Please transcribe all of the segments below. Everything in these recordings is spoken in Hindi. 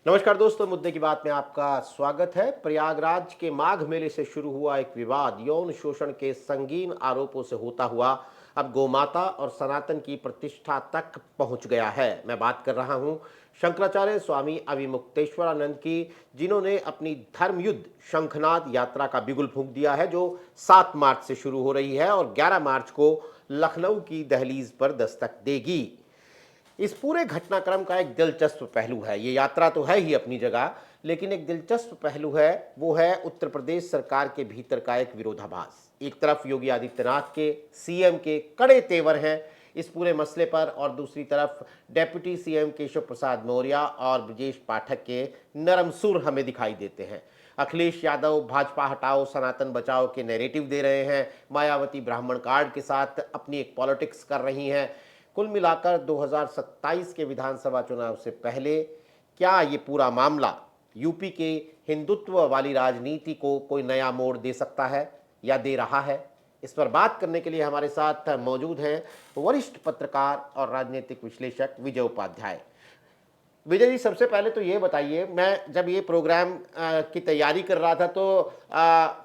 नमस्कार दोस्तों, मुद्दे की बात में आपका स्वागत है। प्रयागराज के माघ मेले से शुरू हुआ एक विवाद यौन शोषण के संगीन आरोपों से होता हुआ अब गोमाता और सनातन की प्रतिष्ठा तक पहुंच गया है। मैं बात कर रहा हूं शंकराचार्य स्वामी अविमुक्तेश्वरानंद की, जिन्होंने अपनी धर्मयुद्ध शंखनाद यात्रा का बिगुल फूंक दिया है, जो 7 मार्च से शुरू हो रही है और 11 मार्च को लखनऊ की दहलीज पर दस्तक देगी। इस पूरे घटनाक्रम का एक दिलचस्प पहलू है, ये यात्रा तो है ही अपनी जगह, लेकिन एक दिलचस्प पहलू है, वो है उत्तर प्रदेश सरकार के भीतर का एक विरोधाभास। एक तरफ योगी आदित्यनाथ के, सीएम के कड़े तेवर हैं इस पूरे मसले पर, और दूसरी तरफ डेप्यूटी सीएम केशव प्रसाद मौर्य और ब्रजेश पाठक के नरम सुर हमें दिखाई देते हैं। अखिलेश यादव भाजपा हटाओ सनातन बचाओ के नैरेटिव दे रहे हैं, मायावती ब्राह्मण कार्ड के साथ अपनी एक पॉलिटिक्स कर रही हैं। कुल मिलाकर 2027 के विधानसभा चुनाव से पहले क्या ये पूरा मामला यूपी के हिंदुत्व वाली राजनीति को कोई नया मोड़ दे सकता है या दे रहा है? इस पर बात करने के लिए हमारे साथ मौजूद हैं वरिष्ठ पत्रकार और राजनीतिक विश्लेषक विजय उपाध्याय। विजय जी, सबसे पहले तो ये बताइए, मैं जब ये प्रोग्राम की तैयारी कर रहा था तो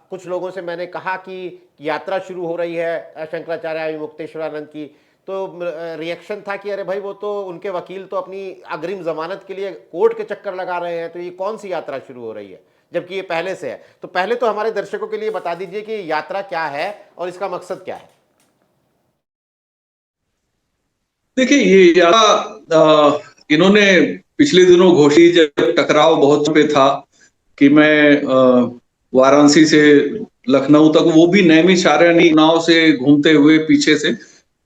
कुछ लोगों से मैंने कहा कि यात्रा शुरू हो रही है शंकराचार्य अविमुक्तेश्वरानंद की, तो रिएक्शन था कि अरे भाई, वो तो उनके वकील तो अपनी अग्रिम जमानत के लिए कोर्ट के चक्कर लगा रहे हैं, तो ये कौन सी यात्रा शुरू हो रही है, जबकि ये पहले से है। तो पहले तो हमारे दर्शकों के लिए बता दीजिए कि यात्रा क्या है और इसका मकसद क्या है। देखिए, ये यात्रा इन्होंने पिछले दिनों घोषित, जब टकराव बहुत पे था कि मैं वाराणसी से लखनऊ तक, वो भी नैमिषारण्य नाव से घूमते हुए पीछे से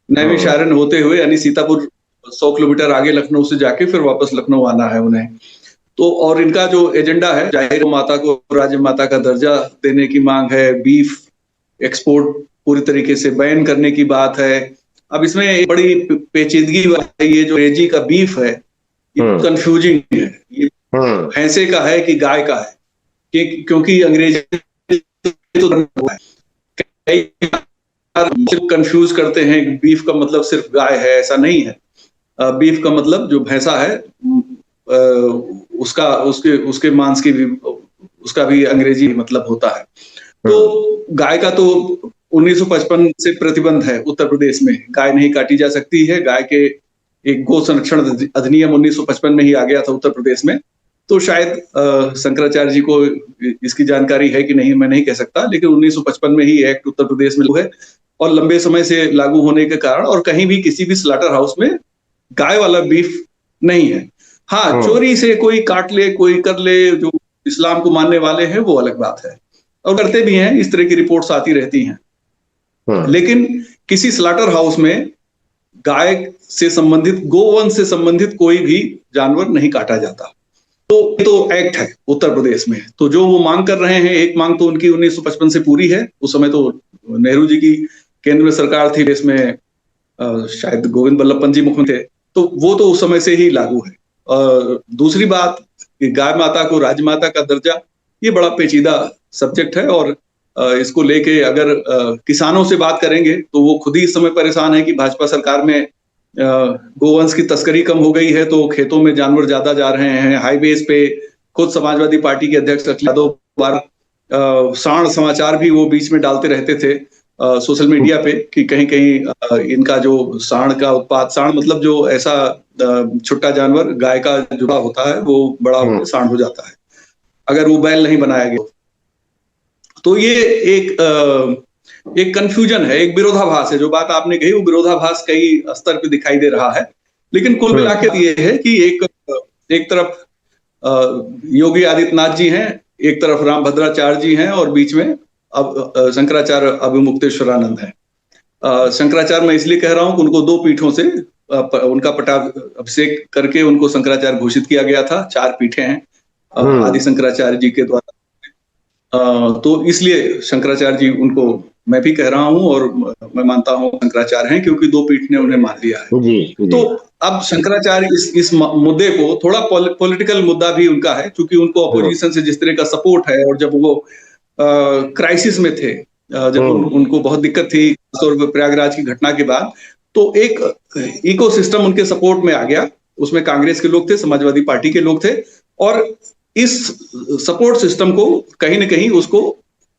नैमिषारण्य होते हुए, यानी सीतापुर 100 किलोमीटर आगे लखनऊ से जाके फिर वापस लखनऊ आना है उन्हें। तो और इनका जो एजेंडा है, जाहिर माता को राज्य माता का दर्जा देने की मांग है, बीफ एक्सपोर्ट पूरी तरीके से बैन करने की बात है। अब इसमें एक बड़ी पेचीदगी है, ये जो अंग्रेजी का बीफ है ये कंफ्यूजिंग है। ये भैंसे का है कि गाय का है, क्योंकि अंग्रेजी तो कई कंफ्यूज करते हैं। बीफ का मतलब सिर्फ गाय है, ऐसा नहीं है। बीफ का मतलब जो भैंसा है उसका उसके मांस की भी, उसका भी अंग्रेजी मतलब होता है। तो गाय का तो 1955 से प्रतिबंध है उत्तर प्रदेश में, गाय नहीं काटी जा सकती है। गाय के एक गो संरक्षण अधिनियम 1955 में ही आ गया था उत्तर प्रदेश में। तो शायद शंकराचार्य जी को इसकी जानकारी है कि नहीं, मैं नहीं कह सकता, लेकिन 1955 में ही एक्ट उत्तर प्रदेश में है और लंबे समय से लागू होने के कारण, और कहीं भी किसी भी स्लॉटर हाउस में गाय वाला बीफ नहीं है। हाँ, चोरी से कोई काट ले, कोई कर ले, जो इस्लाम को मानने वाले हैं वो अलग बात है, और करते भी हैं, इस तरह की रिपोर्ट्स आती रहती हैं। लेकिन किसी स्लॉटर हाउस में गाय से संबंधित, गोवंश से संबंधित कोई भी जानवर नहीं काटा जाता। तो एक्ट है उत्तर प्रदेश में। तो जो वो मांग कर रहे हैं, एक मांग तो उनकी 1955 से पूरी है। उस समय तो नेहरू जी की केंद्र में सरकार थी, देश में शायद गोविंद बल्लभ पंत जी मुख्यमंत्री थे, तो वो तो उस समय से ही लागू है। दूसरी बात, गाय माता को राजमाता का दर्जा, ये बड़ा पेचीदा सब्जेक्ट है, और इसको लेके अगर किसानों से बात करेंगे तो वो खुद ही इस समय परेशान है कि भाजपा सरकार में गोवंश की तस्करी कम हो गई है, तो खेतों में जानवर ज्यादा जा रहे हैं। हाईवेज पे खुद समाजवादी पार्टी के अध्यक्ष अखिलेश यादव बार सांड समाचार भी वो बीच में डालते रहते थे सोशल मीडिया पे कि कहीं कहीं इनका जो सांड का उत्पाद, सांड मतलब जो ऐसा छोटा जानवर गाय का जुड़ा होता है, वो बड़ा सांड हो जाता है अगर वो बैल नहीं बनाया गया। तो ये एक कंफ्यूजन है, एक विरोधाभास है। जो बात आपने कही वो विरोधाभास कई स्तर पे दिखाई दे रहा है, लेकिन कुल मिलाकर ये है कि एक तरफ योगी आदित्यनाथ जी हैं, एक तरफ रामभद्राचार्य जी हैं, और बीच में अब शंकराचार्य अविमुक्तेश्वरानंद हैं। शंकराचार्य मैं इसलिए कह रहा हूं कि उनको 2 पीठों से उनका पटाभिषेक करके उनको शंकराचार्य घोषित किया गया था। 4 पीठें हैं आदि शंकराचार्य जी के द्वारा। तो इसलिए शंकराचार्य जी, उनको मैं भी कह रहा हूं और मैं मानता हूं शंकराचार्य हैं, क्योंकि 2 पीठ ने उन्हें मान लिया है। जी। तो अब शंकराचार्य इस मुद्दे को, थोड़ा पॉलिटिकल मुद्दा भी उनका है, क्योंकि उनको अपोजिशन से जिस तरह का सपोर्ट है, और जब वो क्राइसिस में थे, जब उनको बहुत दिक्कत थी प्रयागराज की घटना के बाद, तो एक इकोसिस्टम उनके सपोर्ट में आ गया। उसमें कांग्रेस के लोग थे, समाजवादी पार्टी के लोग थे, और इस सपोर्ट सिस्टम को कहीं ना कहीं उसको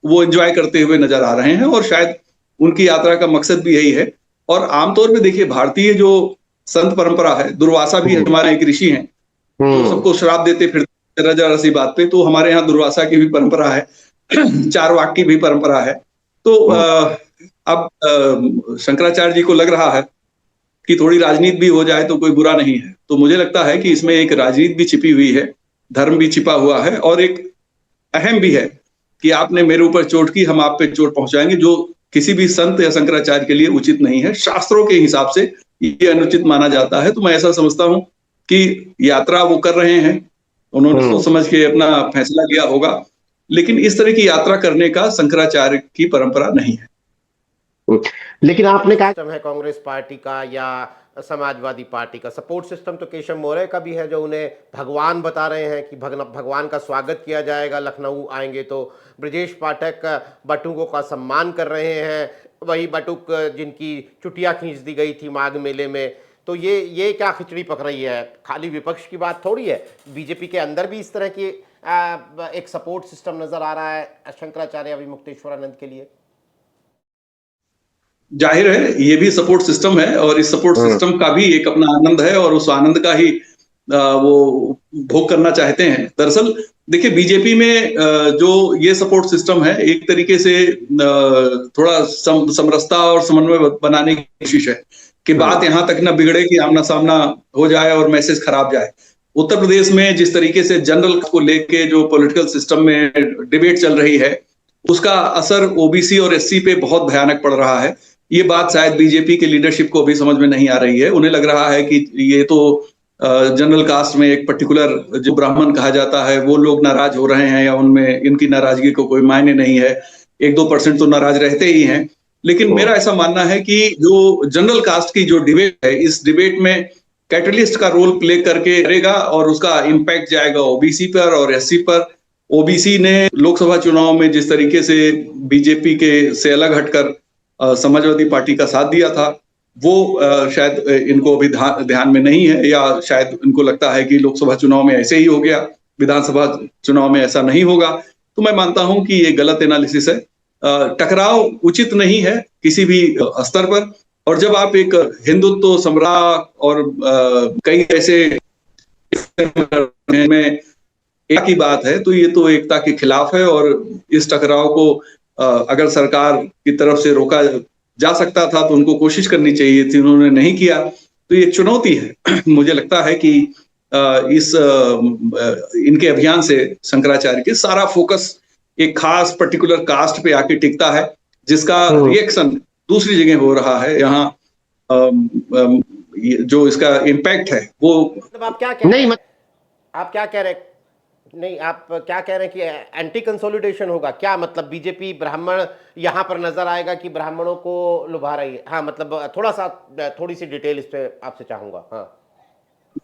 वो एंजॉय करते हुए नजर आ रहे हैं, और शायद उनकी यात्रा का मकसद भी यही है। और आमतौर पे देखिए, भारतीय जो संत परंपरा है, दुर्वासा भी हमारे एक ऋषि हैं जो सबको श्राप देते फिरते जरा जरा सी बात पे, तो हमारे यहाँ दुर्वासा की भी परंपरा है, चारवाक की भी परंपरा है। तो अब शंकराचार्य जी को लग रहा है कि थोड़ी राजनीति भी हो जाए तो कोई बुरा नहीं है। तो मुझे लगता है कि इसमें एक राजनीति भी छिपी हुई है, धर्म भी छिपा हुआ है, और एक अहम भी है कि आपने मेरे ऊपर चोट की, हम आप पे चोट पहुंचाएंगे, जो किसी भी संत या शंकराचार्य के लिए उचित नहीं है। शास्त्रों के हिसाब से ये अनुचित माना जाता है। तो मैं ऐसा समझता हूं कि यात्रा वो कर रहे हैं, उन्होंने सोच समझ के अपना फैसला लिया होगा, लेकिन इस तरह की यात्रा करने का शंकराचार्य की परंपरा नहीं है। लेकिन आपने कहा है कांग्रेस पार्टी का या समाजवादी पार्टी का सपोर्ट सिस्टम तो केशव मौर्य का भी है, जो उन्हें भगवान बता रहे हैं कि भगवान का स्वागत किया जाएगा, लखनऊ आएंगे तो ब्रजेश पाठक बटुकों का सम्मान कर रहे हैं, वही बटुक जिनकी चुटिया खींच दी गई थी माघ मेले में। तो ये क्या खिचड़ी पक रही है? खाली विपक्ष की बात थोड़ी है, बीजेपी के अंदर भी इस तरह की एक सपोर्ट सिस्टम नजर आ रहा है शंकराचार्य अभिमुक्तेश्वरानंद के लिए। जाहिर है ये भी सपोर्ट सिस्टम है, और इस सपोर्ट सिस्टम का भी एक अपना आनंद है, और उस आनंद का ही वो भोग करना चाहते हैं। दरअसल देखिए, बीजेपी में जो ये सपोर्ट सिस्टम है, एक तरीके से थोड़ा समरसता और समन्वय बनाने की कोशिश है कि बात यहां तक ना बिगड़े कि आमना सामना हो जाए और मैसेज खराब जाए। उत्तर प्रदेश में जिस तरीके से जनरल को लेके जो पॉलिटिकल सिस्टम में डिबेट चल रही है, उसका असर ओबीसी और एससी पे बहुत भयानक पड़ रहा है। ये बात शायद बीजेपी के लीडरशिप को भी समझ में नहीं आ रही है। उन्हें लग रहा है कि ये तो जनरल कास्ट में एक पर्टिकुलर जो ब्राह्मण कहा जाता है वो लोग नाराज हो रहे हैं, या उनमें इनकी नाराजगी को कोई मायने नहीं है। 1-2% तो नाराज रहते ही हैं। लेकिन मेरा ऐसा मानना है कि जो जनरल कास्ट की जो डिबेट है, इस डिबेट में कैटलिस्ट का रोल प्ले करके करेगा, और उसका इम्पैक्ट जाएगा ओबीसी पर और एससी पर। ओबीसी ने लोकसभा चुनाव में जिस तरीके से बीजेपी के से अलग हटकर समाजवादी पार्टी का साथ दिया था, वो शायद इनको अभी ध्यान में नहीं है, या शायद इनको लगता है कि लोकसभा चुनाव में ऐसे ही हो गया, विधानसभा चुनाव में ऐसा नहीं होगा। तो मैं मानता हूं कि ये गलत एनालिसिस है। टकराव उचित नहीं है किसी भी स्तर पर। और जब आप एक हिंदुत्व सम्राट और कई ऐसे में एकता की बात है, तो ये तो एकता के खिलाफ है, और इस टकराव को अगर सरकार की तरफ से रोका जा सकता था तो उनको कोशिश करनी चाहिए थी, उन्होंने नहीं किया। तो ये चुनौती है। मुझे लगता है कि इनके अभियान से शंकराचार्य के सारा फोकस एक खास पर्टिकुलर कास्ट पे आके टिकता है, जिसका रिएक्शन दूसरी जगह हो रहा है। यहाँ जो इसका इम्पैक्ट है वो मतलब आप क्या कह रहे हैं? आप क्या कह रहे हैं? नहीं, आप क्या कह रहे हैं कि एंटी कंसोलिडेशन होगा क्या? मतलब बीजेपी ब्राह्मण यहां पर नजर आएगा कि ब्राह्मणों को लुभा रही है? हाँ, मतलब थोड़ी सी डिटेल इस पे आपसे चाहूंगा। हाँ,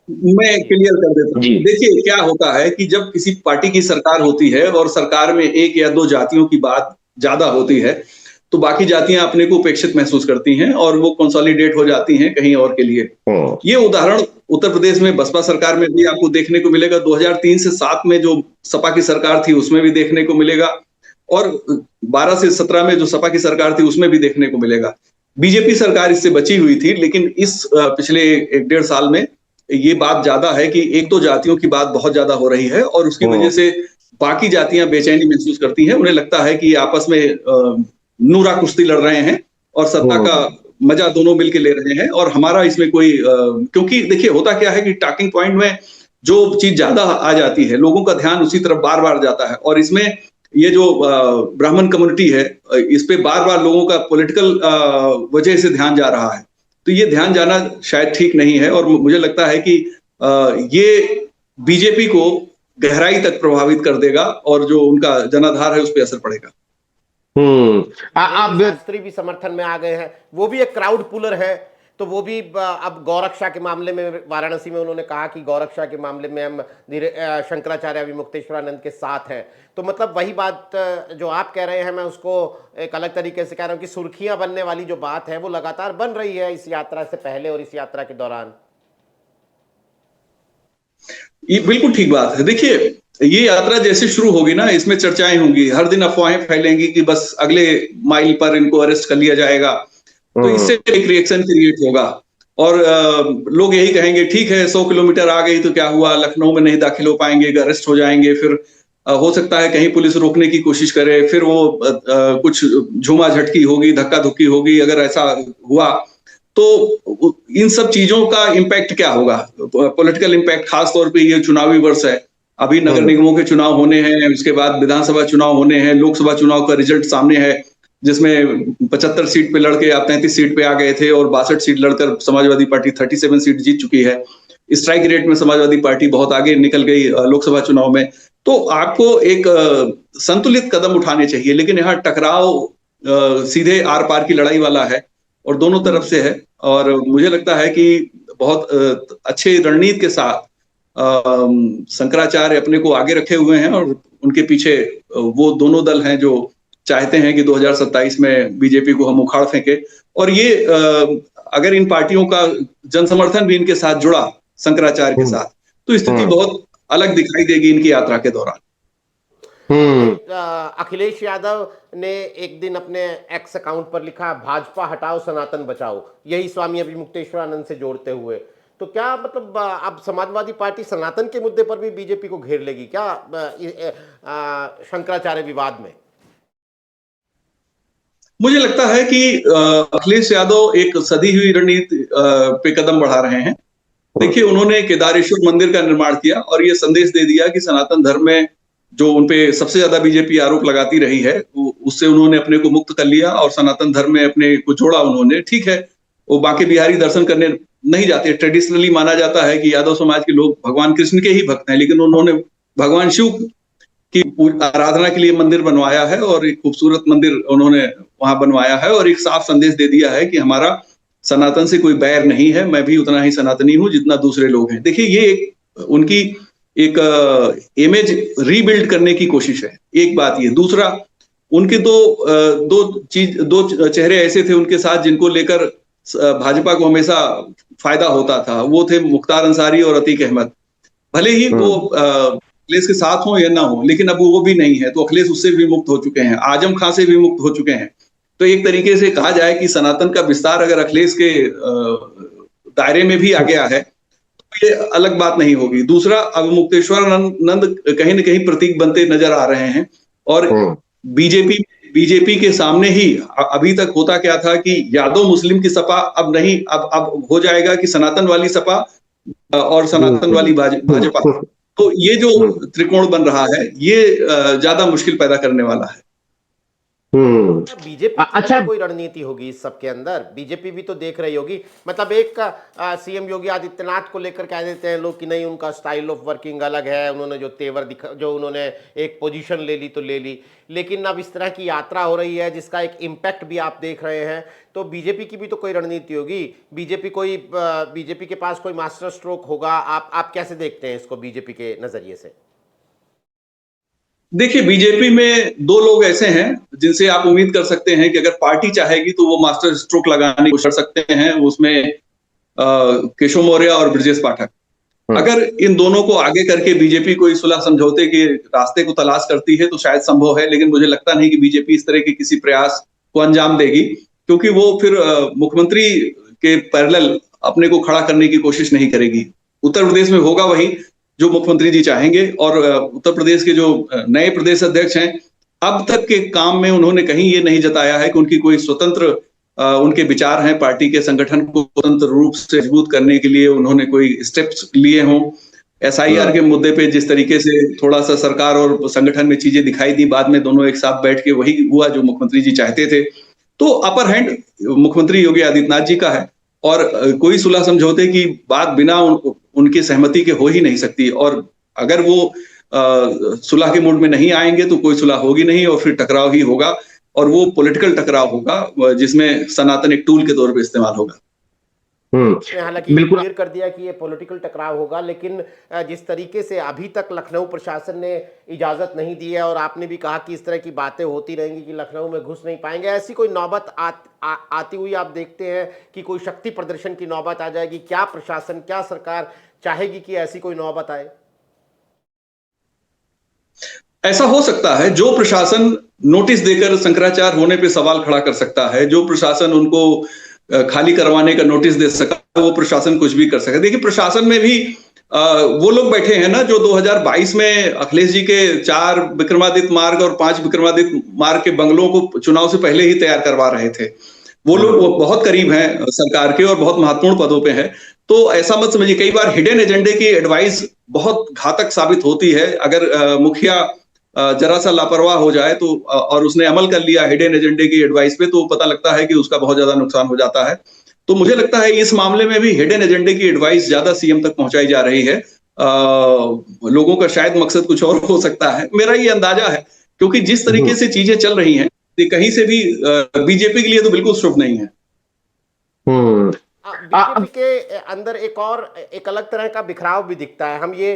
मैं क्लियर कर देता हूँ। देखिए, क्या होता है कि जब किसी पार्टी की सरकार होती है और सरकार में एक या दो जातियों की बात ज्यादा होती है, तो बाकी जातियां अपने को उपेक्षित महसूस करती हैं और वो कंसोलिडेट हो जाती हैं कहीं और के लिए। ये उदाहरण उत्तर प्रदेश में बसपा सरकार में भी आपको देखने को मिलेगा। 2003 से 7 में जो सपा की सरकार थी उसमें भी देखने को मिलेगा, और 12 से 17 में जो सपा की सरकार थी उसमें भी देखने को मिलेगा। बीजेपी सरकार इससे बची हुई थी, लेकिन इस पिछले 1-1.5 साल में ये बात ज्यादा है कि एक दो जातियों की बात बहुत ज्यादा हो रही है, और उसकी वजह से बाकी जातियां बेचैनी महसूस करती हैं। उन्हें लगता है कि आपस में नूरा कुश्ती लड़ रहे हैं और सत्ता का मजा दोनों मिलकर ले रहे हैं, और हमारा इसमें कोई क्योंकि देखिए होता क्या है कि टॉकिंग पॉइंट में जो चीज ज्यादा आ जाती है, लोगों का ध्यान उसी तरफ बार बार जाता है, और इसमें ये जो ब्राह्मण कम्युनिटी है, इस पे बार बार लोगों का पॉलिटिकल वजह से ध्यान जा रहा है। तो ये ध्यान जाना शायद ठीक नहीं है, और मुझे लगता है कि ये बीजेपी को गहराई तक प्रभावित कर देगा, और जो उनका जनाधार है उस पर असर पड़ेगा। आप शास्त्री भी समर्थन में आ गए हैं, वो भी एक क्राउड पुलर है। तो वो भी अब गौरक्षा के मामले में वाराणसी में उन्होंने कहा कि गौरक्षा के मामले में हम शंकराचार्य अभिमुक्तेश्वरानंद के साथ हैं। तो मतलब वही बात जो आप कह रहे हैं, मैं उसको एक अलग तरीके से कह रहा हूं कि सुर्खियां बनने वाली जो बात है वो लगातार बन रही है इस यात्रा से पहले और इस यात्रा के दौरान। ये बिल्कुल ठीक बात है। देखिए, ये यात्रा जैसे शुरू होगी ना, इसमें चर्चाएं होंगी, हर दिन अफवाहें फैलेंगी कि बस अगले माइल पर इनको अरेस्ट कर लिया जाएगा। तो इससे एक रिएक्शन क्रिएट होगा और लोग यही कहेंगे ठीक है 100 किलोमीटर आ गई तो क्या हुआ, लखनऊ में नहीं दाखिल हो पाएंगे, अरेस्ट हो जाएंगे। फिर हो सकता है कहीं पुलिस रोकने की कोशिश करे, फिर वो कुछ झूमा झटकी होगी, धक्का धुक्की होगी। अगर ऐसा हुआ तो इन सब चीजों का इम्पैक्ट क्या होगा, पॉलिटिकल इम्पैक्ट, खास तौर पे ये चुनावी वर्ष है। अभी नगर निगमों के चुनाव होने हैं, उसके बाद विधानसभा चुनाव होने हैं, लोकसभा चुनाव का रिजल्ट सामने है, जिसमें 75 सीट पे लड़के आप 33 सीट पे आ गए थे और 62 सीट लड़कर समाजवादी पार्टी 37 सीट जीत चुकी है। स्ट्राइक रेट में समाजवादी पार्टी बहुत आगे निकल गई लोकसभा चुनाव में। तो आपको एक संतुलित कदम उठाने चाहिए, लेकिन यहाँ टकराव सीधे आर पार की लड़ाई वाला है और दोनों तरफ से है। और मुझे लगता है कि बहुत अच्छे रणनीति के साथ शंकराचार्य अपने को आगे रखे हुए हैं और उनके पीछे वो दोनों दल हैं जो चाहते हैं कि 2027 में बीजेपी को हम उखाड़ फेंके। और ये अगर इन पार्टियों का जन समर्थन भी इनके साथ जुड़ा शंकराचार्य के साथ, तो स्थिति बहुत अलग दिखाई देगी इनकी यात्रा के दौरान। अखिलेश यादव ने एक दिन अपने एक्स अकाउंट पर लिखा, भाजपा हटाओ सनातन बचाओ, यही स्वामी अभिमुक्तेश्वरानंद से जोड़ते हुए। तो क्या मतलब अब समाजवादी पार्टी सनातन के मुद्दे पर भी बीजेपी को घेर लेगी क्या शंकराचार्य विवाद में? मुझे लगता है कि अखिलेश यादव एक सधी हुई रणनीति पे कदम बढ़ा रहे हैं। देखिए, उन्होंने केदारेश्वर मंदिर का निर्माण किया और ये संदेश दे दिया कि सनातन धर्म में जो उनपे सबसे ज्यादा बीजेपी आरोप लगाती रही है, उससे उन्होंने अपने को मुक्त कर लिया और सनातन धर्म में अपने को जोड़ा उन्होंने। ठीक है, वो बांके बिहारी दर्शन करने नहीं जाते। ट्रेडिशनली माना जाता है कि यादव समाज के लोग भगवान कृष्ण के ही भक्त हैं, लेकिन उन्होंने भगवान शिव की आराधना के लिए मंदिर बनवाया है और एक खूबसूरत मंदिर उन्होंने वहां बनवाया है और एक साफ संदेश दे दिया है कि हमारा सनातन से कोई बैर नहीं है, मैं भी उतना ही सनातनी हूं जितना दूसरे लोग हैं। देखिए, ये एक उनकी एक इमेज रीबिल्ड करने की कोशिश है, एक बात ये। दूसरा, उनके दो चेहरे ऐसे थे उनके साथ जिनको लेकर भाजपा को हमेशा फायदा होता था। वो थे मुख्तार अंसारी और अतीक अहमद। भले ही वो अखिलेश के साथ हो या ना हो, लेकिन अब वो भी नहीं है, तो अखिलेश उससे भी मुक्त हो चुके हैं, आजम खां से भी मुक्त हो चुके हैं। तो एक तरीके से कहा जाए कि सनातन का विस्तार अगर अखिलेश के दायरे में भी आ गया है तो ये अलग बात नहीं होगी। दूसरा, अब मुक्तेश्वरानंद कहीं ना कहीं प्रतीक बनते नजर आ रहे हैं और बीजेपी के सामने ही अभी तक होता क्या था कि यादव मुस्लिम की सपा अब नहीं, अब हो जाएगा कि सनातन वाली सपा और सनातन वाली भाजपा। तो ये जो त्रिकोण बन रहा है, ये ज्यादा मुश्किल पैदा करने वाला है। बीजेपी की अच्छा कोई रणनीति होगी इस सब के अंदर? बीजेपी भी तो देख रही होगी, मतलब एक सीएम योगी आदित्यनाथ को लेकर कह देते हैं लोग कि नहीं, उनका स्टाइल ऑफ वर्किंग अलग है, उन्होंने जो तेवर दिखा, जो उन्होंने एक पोजीशन ले ली तो ले ली, लेकिन अब इस तरह की यात्रा हो रही है जिसका एक इम्पैक्ट भी आप देख रहे हैं, तो बीजेपी की भी तो कोई रणनीति होगी। बीजेपी के पास कोई मास्टर स्ट्रोक होगा। आप कैसे देखते हैं इसको बीजेपी के नजरिए से? देखिए, बीजेपी में दो लोग ऐसे हैं जिनसे आप उम्मीद कर सकते हैं कि अगर पार्टी चाहेगी तो वो मास्टर स्ट्रोक लगाने की कोशिश कर सकते हैं। उसमें केशव मौर्य और ब्रजेश पाठक। अगर इन दोनों को आगे करके बीजेपी कोई सुलह समझौते के रास्ते को तलाश करती है तो शायद संभव है, लेकिन मुझे लगता नहीं कि बीजेपी इस तरह के किसी प्रयास को अंजाम देगी, क्योंकि वो फिर मुख्यमंत्री के पैरेलल अपने को खड़ा करने की कोशिश नहीं करेगी। उत्तर प्रदेश में होगा वही जो मुख्यमंत्री जी चाहेंगे और उत्तर प्रदेश के जो नए प्रदेश अध्यक्ष हैं, अब तक के काम में उन्होंने कहीं ये नहीं जताया है कि उनकी कोई स्वतंत्र उनके विचार हैं पार्टी के संगठन को स्वतंत्र रूप से मजबूत करने के लिए उन्होंने कोई स्टेप्स लिए हों। एसआईआर के मुद्दे पे जिस तरीके से थोड़ा सा सरकार और संगठन में चीजें दिखाई दी, बाद में दोनों एक साथ बैठ के वही हुआ जो मुख्यमंत्री जी चाहते थे। तो अपर हैंड मुख्यमंत्री योगी आदित्यनाथ जी का है और कोई सुलह समझौते की बात बिना उनकी सहमति के हो ही नहीं सकती। और अगर वो सुलह के मूड में नहीं आएंगे तो कोई सुलह होगी नहीं और फिर टकराव ही होगा, और वो पॉलिटिकल टकराव होगा जिसमें सनातन एक टूल के तौर पे इस्तेमाल होगा। हालांकि क्लियर कर दिया कि ये पॉलिटिकल टकराव होगा, लेकिन जिस तरीके से अभी तक लखनऊ प्रशासन ने इजाजत नहीं दी है और आपने भी कहा कि इस तरह की बातें होती रहेंगी कि लखनऊ में घुस नहीं पाएंगे, ऐसी कोई नौबत आती हुई आप देखते हैं कि कोई शक्ति प्रदर्शन की नौबत आ जाएगी? क्या प्रशासन, क्या सरकार चाहेगी कि ऐसी कोई नौबत आए? ऐसा हो सकता है, जो प्रशासन नोटिस देकर शंकराचार्य होने पे सवाल खड़ा कर सकता है, जो प्रशासन उनको खाली करवाने का नोटिस दे सका, वो प्रशासन कुछ भी कर सकता है। देखिए प्रशासन में भी वो लोग बैठे हैं ना जो 2022 में अखिलेश जी के 4 विक्रमादित्य मार्ग और 5 विक्रमादित्य मार्ग के बंगलों को चुनाव से पहले ही तैयार करवा रहे थे। वो लोग वो बहुत करीब हैं सरकार के और बहुत महत्वपूर्ण पदों पे हैं। तो ऐसा मत समझिए, कई बार हिडन एजेंडे की एडवाइस बहुत घातक साबित होती है। अगर मुखिया जरा सा लापरवाह हो जाए तो और उसने अमल कर लिया हिडन एजेंडे की एडवाइस पे, तो पता लगता है कि उसका बहुत ज्यादा नुकसान हो जाता है। तो मुझे लगता है इस मामले में भी हिडन एजेंडे की एडवाइस ज्यादा सीएम तक पहुंचाई जा रही है। लोगों का शायद मकसद कुछ और हो सकता है, मेरा ये अंदाजा है, क्योंकि जिस तरीके से चीजें चल रही हैं ये कहीं से भी बीजेपी के लिए तो बिल्कुल शुभ नहीं है। हम्म। बीजेपी के अंदर एक अलग तरह का बिखराव भी दिखता है। हम ये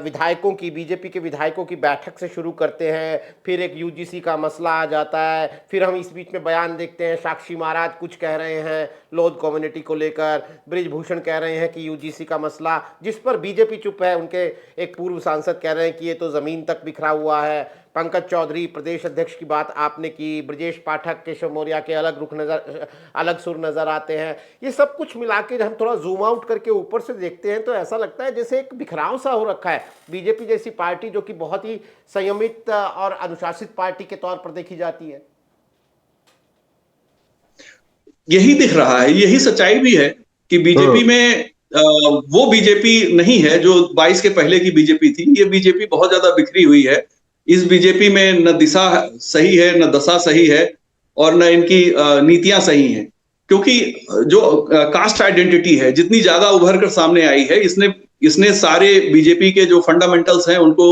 विधायकों की, बीजेपी के विधायकों की बैठक से शुरू करते हैं, फिर एक यूजीसी का मसला आ जाता है, फिर हम इस बीच में बयान देखते हैं, साक्षी महाराज कुछ कह रहे हैं लोध कम्युनिटी को लेकर, बृजभूषण कह रहे हैं कि यूजीसी का मसला, जिस पर बीजेपी चुप है, उनके एक पूर्व सांसद कह रहे हैं कि ये तो जमीन तक बिखरा हुआ है। पंकज चौधरी प्रदेश अध्यक्ष की बात आपने की, ब्रजेश पाठक, केशव मौर्य के अलग सुर नजर आते हैं। ये सब कुछ मिला के हम थोड़ा जूम आउट करके ऊपर से देखते हैं तो ऐसा लगता है जैसे एक बिखराव सा हो रखा है। बीजेपी जैसी पार्टी जो कि बहुत ही संयमित और अनुशासित पार्टी के तौर पर देखी जाती है। यही दिख रहा है, यही सच्चाई भी है कि बीजेपी में वो बीजेपी नहीं है जो 22 के पहले की बीजेपी थी। ये बीजेपी बहुत ज्यादा बिखरी हुई है। इस बीजेपी में न दिशा सही है, न दशा सही है, और न इनकी नीतियां सही हैं। क्योंकि जो कास्ट आइडेंटिटी है जितनी ज्यादा उभर कर सामने आई है, इसने इसने सारे बीजेपी के जो फंडामेंटल्स हैं उनको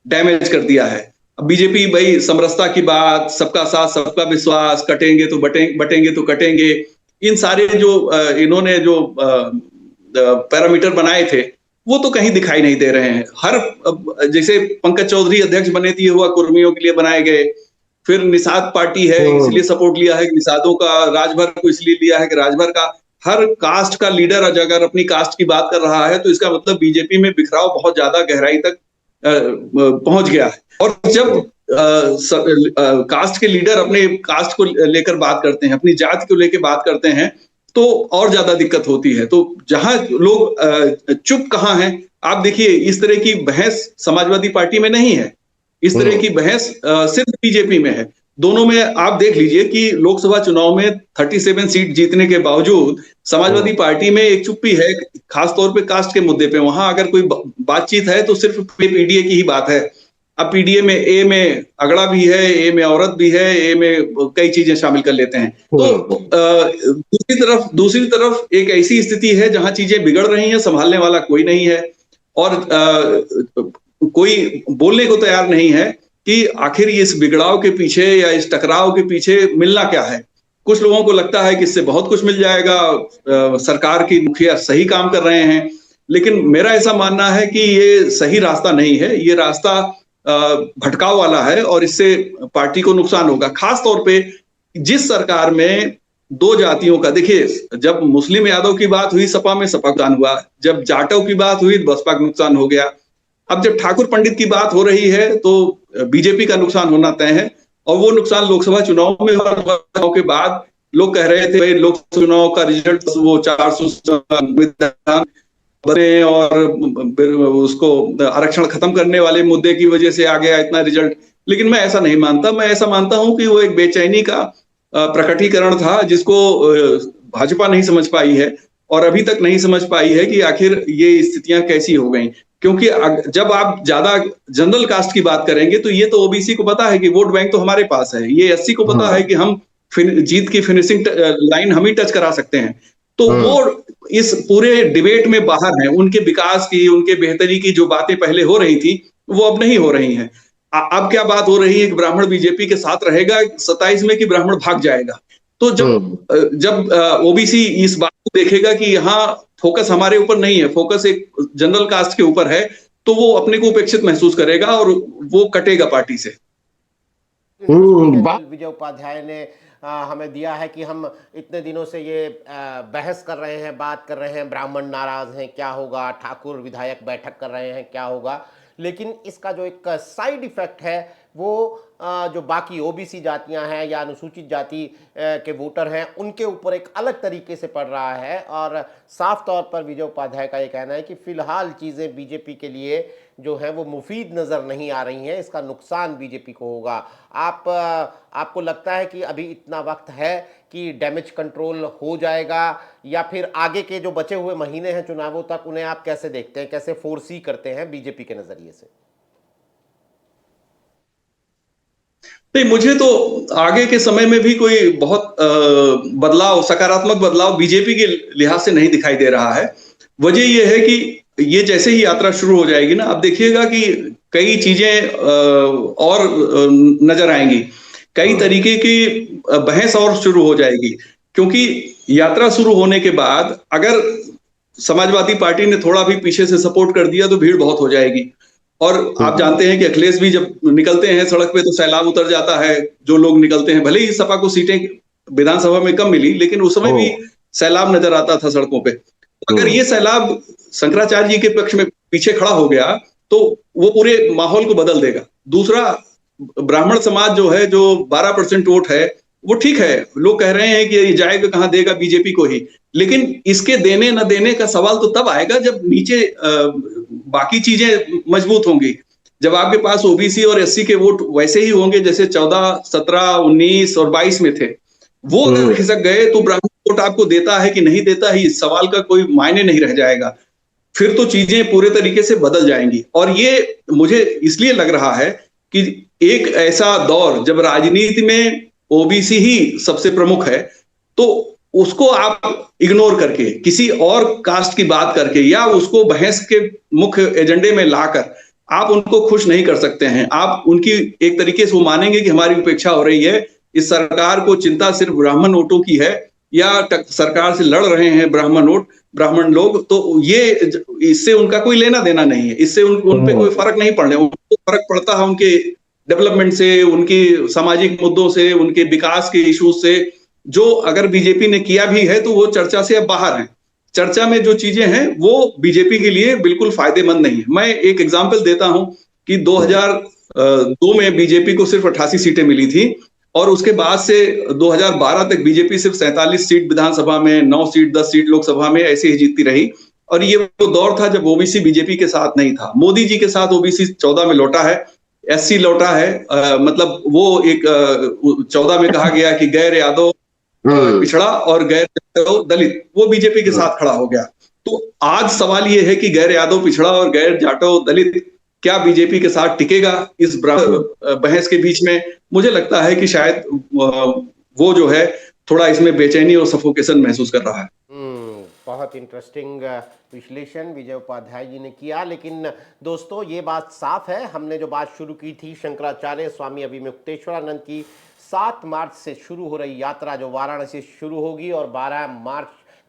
डैमेज कर दिया है। बीजेपी भाई समरसता की बात, सबका साथ सबका विश्वास, कटेंगे तो बटेंगे तो कटेंगे, इन सारे जो इन्होंने जो पैरामीटर बनाए थे वो तो कहीं दिखाई नहीं दे रहे हैं। जैसे पंकज चौधरी अध्यक्ष बने दिए हुआ कुर्मियों के लिए बनाए गए, फिर निषाद पार्टी है इसलिए सपोर्ट लिया है कि निषादों का, राजभर को इसलिए लिया है कि राजभर का, हर कास्ट का लीडर अगर अपनी कास्ट की बात कर रहा है तो इसका मतलब बीजेपी में बिखराव बहुत ज्यादा गहराई तक पहुंच गया है। और जब कास्ट के लीडर अपने कास्ट को लेकर बात करते हैं, अपनी जाति को लेकर बात करते हैं, तो और ज्यादा दिक्कत होती है। तो जहां लोग चुप कहां हैं, आप देखिए इस तरह की बहस समाजवादी पार्टी में नहीं है, इस तरह की बहस सिर्फ बीजेपी में है। दोनों में आप देख लीजिए कि लोकसभा चुनाव में 37 सीट जीतने के बावजूद समाजवादी पार्टी में एक चुप्पी है, खासतौर पे कास्ट के मुद्दे पे। वहां अगर कोई बातचीत है तो सिर्फ पीडीए की ही बात है। अब पीडीए में ए में अगड़ा भी है, ए में औरत भी है, ए में कई चीजें शामिल कर लेते हैं। तो दूसरी तरफ एक ऐसी स्थिति है जहां चीजें बिगड़ रही हैं, संभालने वाला कोई नहीं है, और कोई बोलने को तैयार नहीं है कि आखिर इस बिगड़ाव के पीछे या इस टकराव के पीछे मिलना क्या है। कुछ लोगों को लगता है कि इससे बहुत कुछ मिल जाएगा, सरकार की मुखिया सही काम कर रहे हैं, लेकिन मेरा ऐसा मानना है कि ये सही रास्ता नहीं है, ये रास्ता भटकाव वाला है और इससे पार्टी को नुकसान होगा। खास तौर पे जिस सरकार में दो जातियों का, देखिए जब मुस्लिम यादव की बात हुई सपा में, सपा का नुकसान हुआ, जब जाटव की बात हुई बसपा का नुकसान हो गया, अब जब ठाकुर पंडित की बात हो रही है तो बीजेपी का नुकसान होना तय है। और वो नुकसान लोकसभा चुनाव में हुआ के बाद लोग कह रहे थे भाई लोकसभा चुनाव का रिजल्ट वो 400 बने और उसको आरक्षण खत्म करने वाले मुद्दे की वजह से आ गया इतना रिजल्ट। लेकिन मैं ऐसा नहीं मानता, मैं ऐसा मानता हूं कि वो एक बेचैनी का प्रकटीकरण था जिसको भाजपा नहीं समझ पाई है, और अभी तक नहीं समझ पाई है कि आखिर ये स्थितियां कैसी हो गई। क्योंकि जब आप ज्यादा जनरल कास्ट की बात करेंगे तो ये तो ओबीसी को पता है कि वोट बैंक तो हमारे पास है, ये एससी को पता है कि हम जीत की फिनिशिंग लाइन हम ही टच करा सकते हैं। तो वो इस पूरे डिबेट में बाहर है, उनके विकास की, उनके बेहतरी की जो बातें पहले हो रही थी वो अब नहीं हो रही हैं। अब क्या बात हो रही है कि ब्राह्मण बीजेपी के साथ रहेगा 27 में कि ब्राह्मण भाग जाएगा। तो जब ओबीसी इस बात को देखेगा कि यहाँ फोकस हमारे ऊपर नहीं है, फोकस एक जनरल कास्ट के ऊपर है, तो वो अपने को उपेक्षित महसूस करेगा और वो कटेगा पार्टी से। विजय उपाध्याय ने हमें दिया है कि हम इतने दिनों से ये बहस कर रहे हैं, बात कर रहे हैं, ब्राह्मण नाराज हैं क्या होगा, ठाकुर विधायक बैठक कर रहे हैं क्या होगा, लेकिन इसका जो एक साइड इफेक्ट है वो जो बाकी ओबीसी जातियां हैं या अनुसूचित जाति के वोटर हैं उनके ऊपर एक अलग तरीके से पड़ रहा है। और साफ तौर पर विजय उपाध्याय का ये कहना है कि फिलहाल चीज़ें बीजेपी के लिए जो है वो मुफीद नज़र नहीं आ रही हैं, इसका नुकसान बीजेपी को होगा। आपको लगता है कि अभी इतना वक्त है कि डैमेज कंट्रोल हो जाएगा, या फिर आगे के जो बचे हुए महीने हैं चुनावों तक उन्हें आप कैसे देखते हैं, कैसे फोरसी करते हैं बीजेपी के नज़रिए से? नहीं, मुझे तो आगे के समय में भी कोई बहुत बदलाव, सकारात्मक बदलाव बीजेपी के लिहाज से नहीं दिखाई दे रहा है। वजह यह है कि ये जैसे ही यात्रा शुरू हो जाएगी ना, आप देखिएगा कि कई चीजें और नजर आएंगी, कई तरीके की बहस और शुरू हो जाएगी। क्योंकि यात्रा शुरू होने के बाद अगर समाजवादी पार्टी ने थोड़ा भी पीछे से सपोर्ट कर दिया तो भीड़ बहुत हो जाएगी। और आप जानते हैं कि अखिलेश भी जब निकलते हैं सड़क पे तो सैलाब उतर जाता है। जो लोग निकलते हैं, भले ही सपा को सीटें विधानसभा में कम मिली, लेकिन उस समय भी सैलाब नजर आता था सड़कों पे। अगर ये सैलाब शंकराचार्य जी के पक्ष में पीछे खड़ा हो गया तो वो पूरे माहौल को बदल देगा। दूसरा, ब्राह्मण समाज जो है, जो 12% वोट है, वो ठीक है, लोग कह रहे हैं कि ये जाएगा कहां, देगा बीजेपी को ही। लेकिन इसके देने न देने का सवाल तो तब आएगा जब नीचे बाकी चीजें मजबूत होंगी। जब आपके पास ओबीसी और एससी के वोट वैसे ही होंगे जैसे 14, 17, 19 और 22 में थे, वो अगर खिसक गए तो ब्राह्मण वोट आपको देता है कि नहीं देता है, इस सवाल का कोई मायने नहीं रह जाएगा। फिर तो चीजें पूरे तरीके से बदल जाएंगी। और ये मुझे इसलिए लग रहा है कि एक ऐसा दौर जब राजनीति में ओबीसी ही सबसे प्रमुख है, तो उसको आप इग्नोर करके किसी और कास्ट की बात करके या उसको बहस के मुख्य एजेंडे में लाकर आप उनको खुश नहीं कर सकते हैं। आप उनकी एक तरीके से वो मानेंगे कि हमारी उपेक्षा हो रही है, इस सरकार को चिंता सिर्फ ब्राह्मण वोटों की है, या सरकार से लड़ रहे हैं ब्राह्मण लोग, तो ये इससे उनका कोई लेना देना नहीं है। इससे उन पे कोई फर्क नहीं पड़ने, उनको फर्क पड़ता है उनके डेवलपमेंट से, उनकी सामाजिक मुद्दों से, उनके विकास के इश्यूज से। जो अगर बीजेपी ने किया भी है तो वो चर्चा से अब बाहर है। चर्चा में जो चीजें हैं वो बीजेपी के लिए बिल्कुल फायदेमंद नहीं है। मैं एक एग्जांपल देता हूं कि 2002 में बीजेपी को सिर्फ 88 सीटें मिली थी, और उसके बाद से 2012 तक बीजेपी सिर्फ 47 सीट विधानसभा में, 9 सीट 10 सीट लोकसभा में ऐसे ही जीतती रही। और ये वो दौर था जब ओबीसी बीजेपी के साथ नहीं था। मोदी जी के साथ ओबीसी 14 में लौटा है, एससी लौटा है। मतलब वो एक 14 में कहा गया कि गैर यादव पिछड़ा और गैर यादव दलित, वो बीजेपी के साथ खड़ा हो गया। तो आज सवाल ये है कि गैर यादव पिछड़ा और गैर जाटव दलित क्या बीजेपी के साथ टिकेगा इस बहस के बीच में? मुझे लगता है कि शायद वो जो है थोड़ा इसमें बेचैनी और सफोकेशन महसूस कर रहा है। बहुत इंटरेस्टिंग विश्लेषण विजय उपाध्याय जी ने किया। लेकिन दोस्तों, ये बात साफ है, हमने जो बात शुरू की थी शंकराचार्य स्वामी अभिमुक्तेश्वरानंद की 7 मार्च से शुरू हो रही यात्रा जो वाराणसी से शुरू होगी और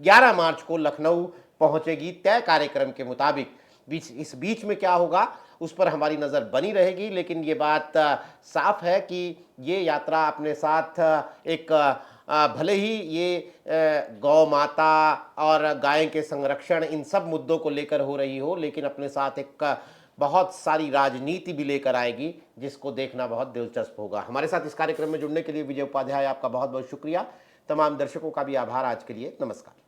11 मार्च को लखनऊ पहुंचेगी तय कार्यक्रम के मुताबिक। इस बीच में क्या होगा उस पर हमारी नज़र बनी रहेगी। लेकिन ये बात साफ है कि ये यात्रा अपने साथ एक भले ही ये गौ माता और गाय के संरक्षण इन सब मुद्दों को लेकर हो रही हो, लेकिन अपने साथ एक बहुत सारी राजनीति भी लेकर आएगी, जिसको देखना बहुत दिलचस्प होगा। हमारे साथ इस कार्यक्रम में जुड़ने के लिए विजय उपाध्याय, आपका बहुत बहुत शुक्रिया। तमाम दर्शकों का भी आभार। आज के लिए नमस्कार।